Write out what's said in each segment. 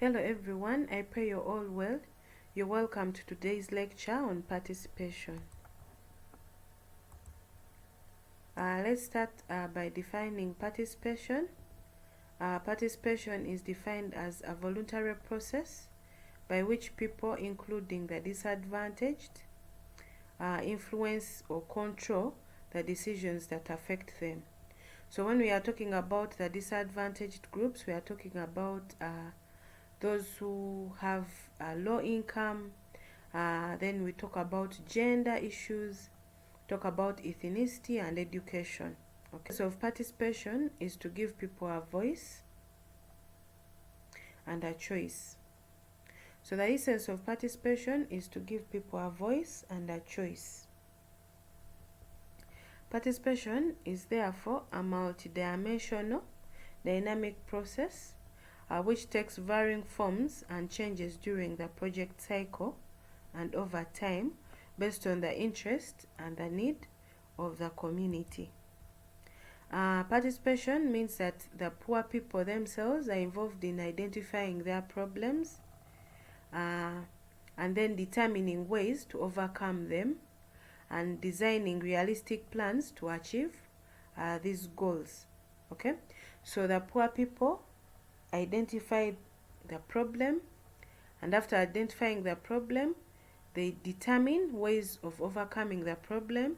Hello everyone, I pray you're all well. You're welcome to today's lecture on participation. Let's start by defining participation. Participation is defined as a voluntary process by which people, including the disadvantaged, influence or control the decisions that affect them. So when we are talking about the disadvantaged groups, we are talking about those who have low income. Then we talk about gender issues, talk about ethnicity and education. Okay. So participation is to give people a voice and a choice. So the essence of participation is to give people a voice and a choice. Participation is therefore a multidimensional dynamic process which takes varying forms and changes during the project cycle and over time based on the interest and the need of the community. Participation means that the poor people themselves are involved in identifying their problems and then determining ways to overcome them and designing realistic plans to achieve these goals. Okay, so the poor people identify the problem, and after identifying the problem, they determine ways of overcoming the problem.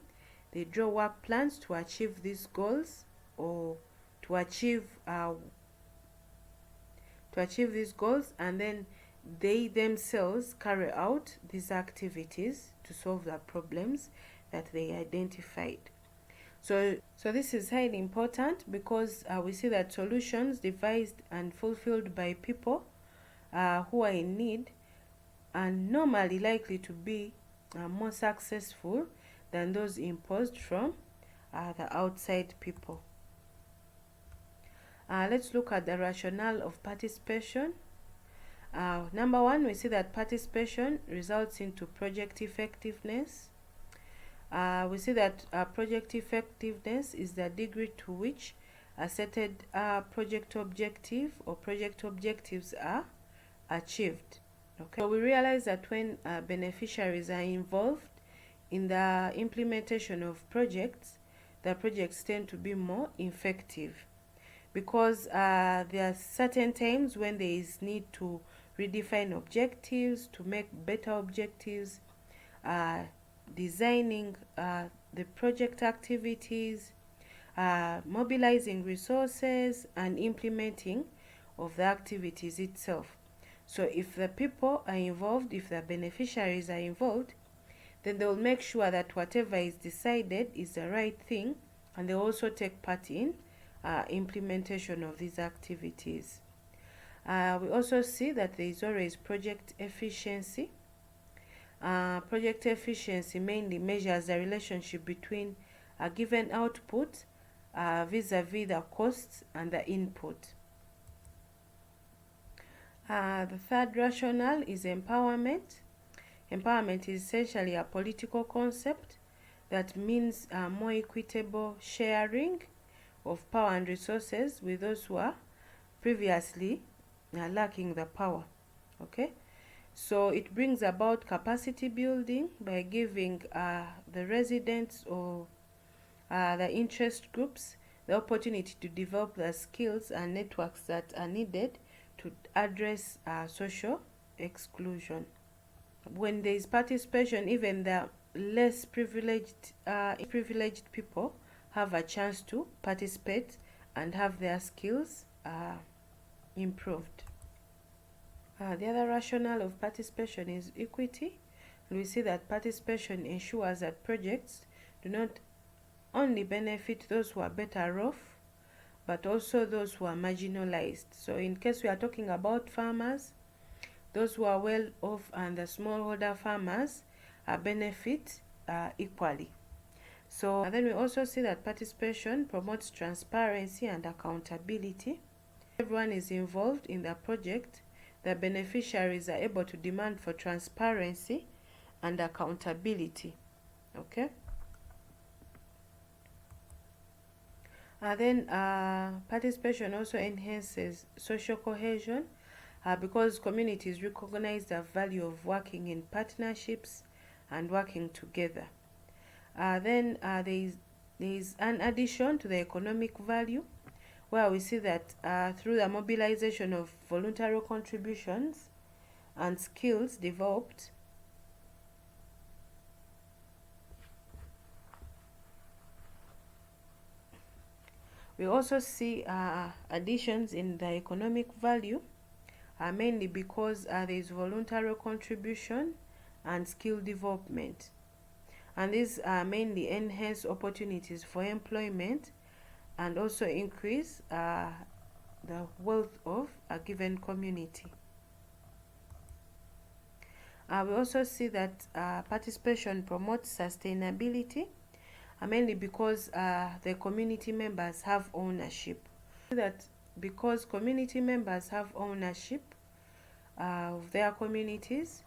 They draw work plans to achieve these goals or to achieve these goals, and then they themselves carry out these activities to solve the problems that they identified. So this is highly important because we see that solutions devised and fulfilled by people who are in need are normally likely to be more successful than those imposed from the outside people. Let's look at the rationale of participation. Number one, we see that participation results into project effectiveness. We see that project effectiveness is the degree to which a stated project objective or project objectives are achieved. Okay. So we realize that when beneficiaries are involved in the implementation of projects, the projects tend to be more effective because there are certain times when there is need to redefine objectives, to make better objectives, designing the project activities, mobilizing resources, and implementing of the activities itself. So if the people are involved, if the beneficiaries are involved, then they will make sure that whatever is decided is the right thing, and they also take part in implementation of these activities. We also see that there is always project efficiency. Project efficiency mainly measures the relationship between a given output vis-a-vis the costs and the input. The third rationale is empowerment. Empowerment is essentially a political concept that means more equitable sharing of power and resources with those who are previously lacking the power. Okay, so it brings about capacity building by giving the residents or the interest groups the opportunity to develop the skills and networks that are needed to address social exclusion. When there is participation, even the less privileged people have a chance to participate and have their skills improved. The other rationale of participation is equity. And we see that participation ensures that projects do not only benefit those who are better off, but also those who are marginalized. So in case we are talking about farmers, those who are well off and the smallholder farmers benefit equally. So and then we also see that participation promotes transparency and accountability. Everyone is involved in the project. The beneficiaries are able to demand for transparency and accountability. Okay. Then participation also enhances social cohesion. because communities recognize the value of working in partnerships and working together. Then there is an addition to the economic value, where we see that through the mobilization of voluntary contributions and skills developed, we also see additions in the economic value, mainly because there is voluntary contribution and skill development. And these mainly enhance opportunities for employment and also increase the wealth of a given community. We also see that participation promotes sustainability, mainly because the community members have ownership. That because community members have ownership of their communities,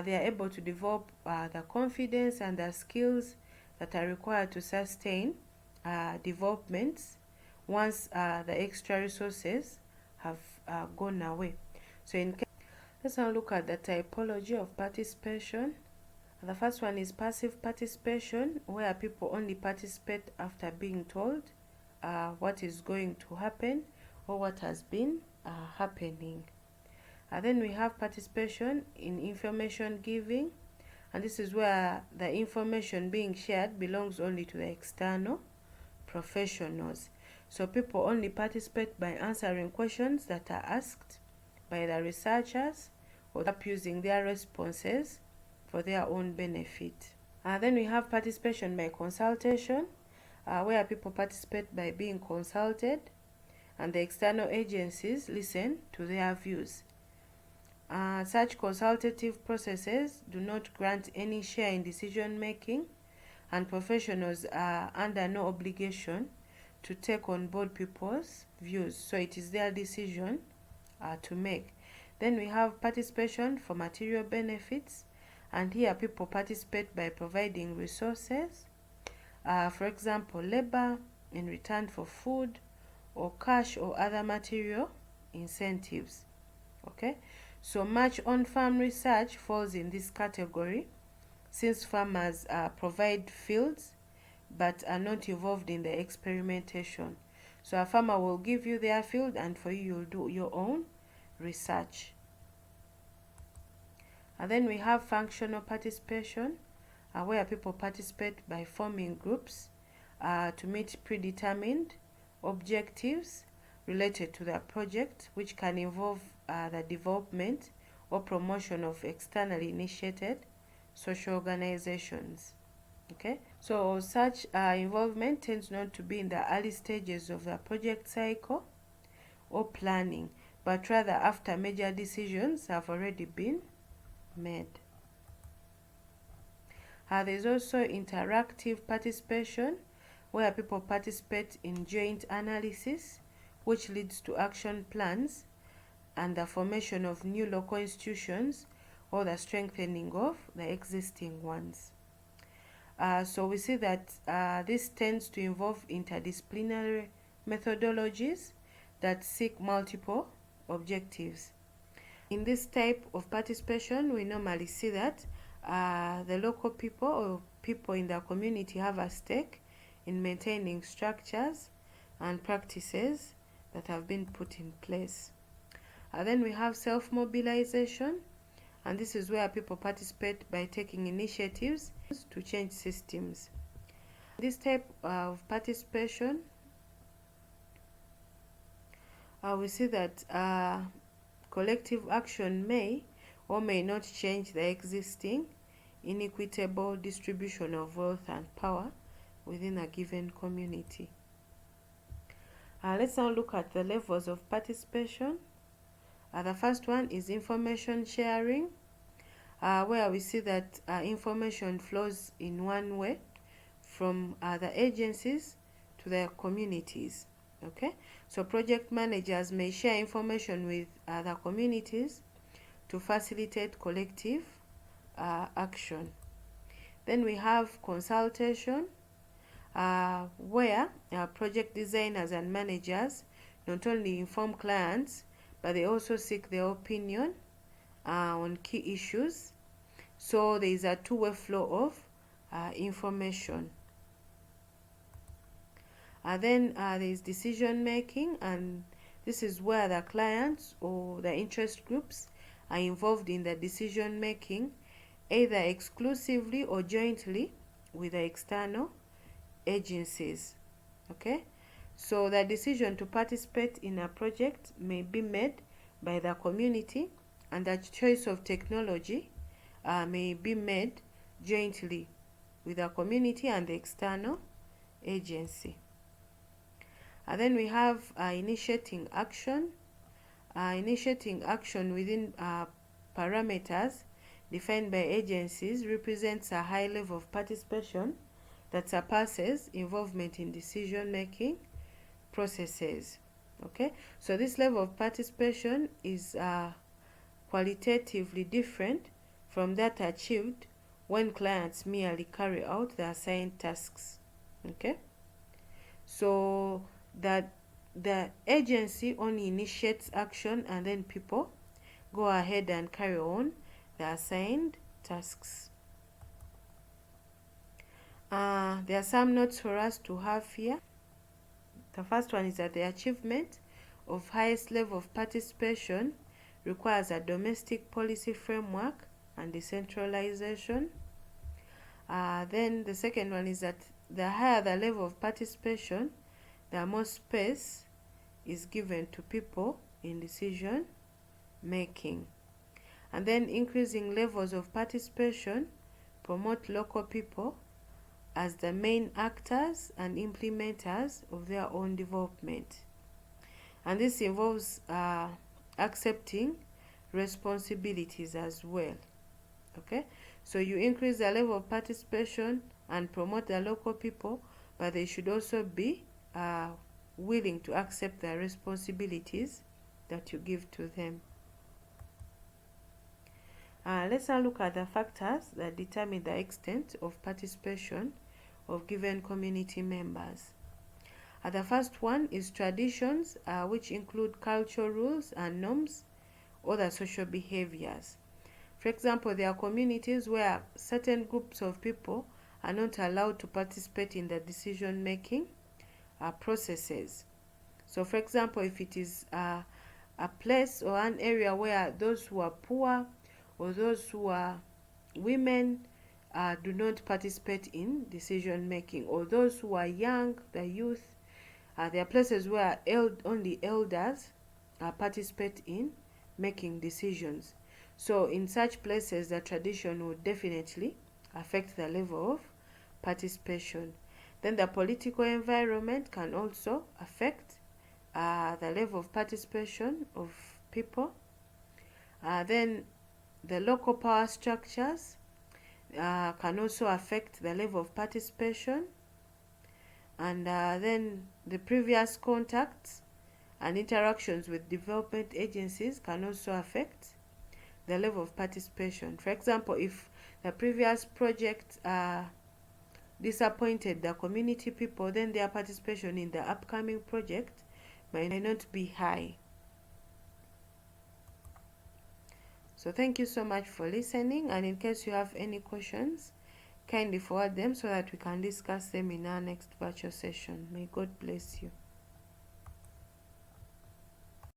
they are able to develop the confidence and the skills that are required to sustain developments once the extra resources have gone away. So let's now look at the typology of participation. The first one is passive participation, where people only participate after being told what is going to happen or what has been happening. Then we have participation in information giving, and this is where the information being shared belongs only to the external professionals. So people only participate by answering questions that are asked by the researchers or using their responses for their own benefit. Then we have participation by consultation, where people participate by being consulted and the external agencies listen to their views. Such consultative processes do not grant any share in decision making, and professionals are under no obligation to take on board people's views, so it is their decision to make. Then we have participation for material benefits, and here people participate by providing resources, for example labor in return for food or cash or other material incentives. Okay, so much on-farm research falls in this category, since farmers provide fields but are not involved in the experimentation. So a farmer will give you their field, and for you, you'll do your own research. And then we have functional participation, where people participate by forming groups to meet predetermined objectives related to the project, which can involve the development or promotion of externally initiated social organizations. Okay, so such involvement tends not to be in the early stages of the project cycle or planning, but rather after major decisions have already been made. There is also interactive participation, where people participate in joint analysis, which leads to action plans and the formation of new local institutions or the strengthening of the existing ones. So we see that this tends to involve interdisciplinary methodologies that seek multiple objectives. In this type of participation, we normally see that the local people or people in the community have a stake in maintaining structures and practices that have been put in place. Then we have self-mobilization, and this is where people participate by taking initiatives to change systems. This type of participation, we see that collective action may or may not change the existing inequitable distribution of wealth and power within a given community. Let's now look at the levels of participation. The first one is information sharing, where we see that information flows in one way from the agencies to the communities. Okay, so project managers may share information with the communities to facilitate collective action. Then we have consultation, where project designers and managers not only inform clients but they also seek their opinion on key issues. So there is a two-way flow of information. Then there is decision making, and this is where the clients or the interest groups are involved in the decision making, either exclusively or jointly with the external agencies. Okay, so the decision to participate in a project may be made by the community, and the choice of technology may be made jointly with the community and the external agency. And then we have initiating action. Initiating action within parameters defined by agencies represents a high level of participation that surpasses involvement in decision-making processes. Okay, so this level of participation is qualitatively different from that achieved when clients merely carry out the assigned tasks. Okay, so that the agency only initiates action, and then people go ahead and carry on the assigned tasks. There are some notes for us to have here. The first one is that the achievement of highest level of participation requires a domestic policy framework and decentralization. Then the second one is that the higher the level of participation, the more space is given to people in decision making. And then increasing levels of participation promote local people as the main actors and implementers of their own development. And this involves accepting responsibilities as well. Okay, so you increase the level of participation and promote the local people, but they should also be willing to accept the responsibilities that you give to them. Let's now look at the factors that determine the extent of participation of given community members. The first one is traditions, which include cultural rules and norms, or the social behaviors. For example, there are communities where certain groups of people are not allowed to participate in the decision-making processes. So, for example, if it is a place or an area where those who are poor or those who are women do not participate in decision making, or those who are young, the youth, there are places where only elders participate in making decisions. So in such places, the tradition would definitely affect the level of participation. Then the political environment can also affect the level of participation of people. Then the local power structures can also affect the level of participation. And then the previous contacts and interactions with development agencies can also affect the level of participation. For example, if the previous project disappointed the community people, then their participation in the upcoming project may not be high. So thank you so much for listening, and in case you have any questions, kindly forward them so that we can discuss them in our next virtual session. May God bless you.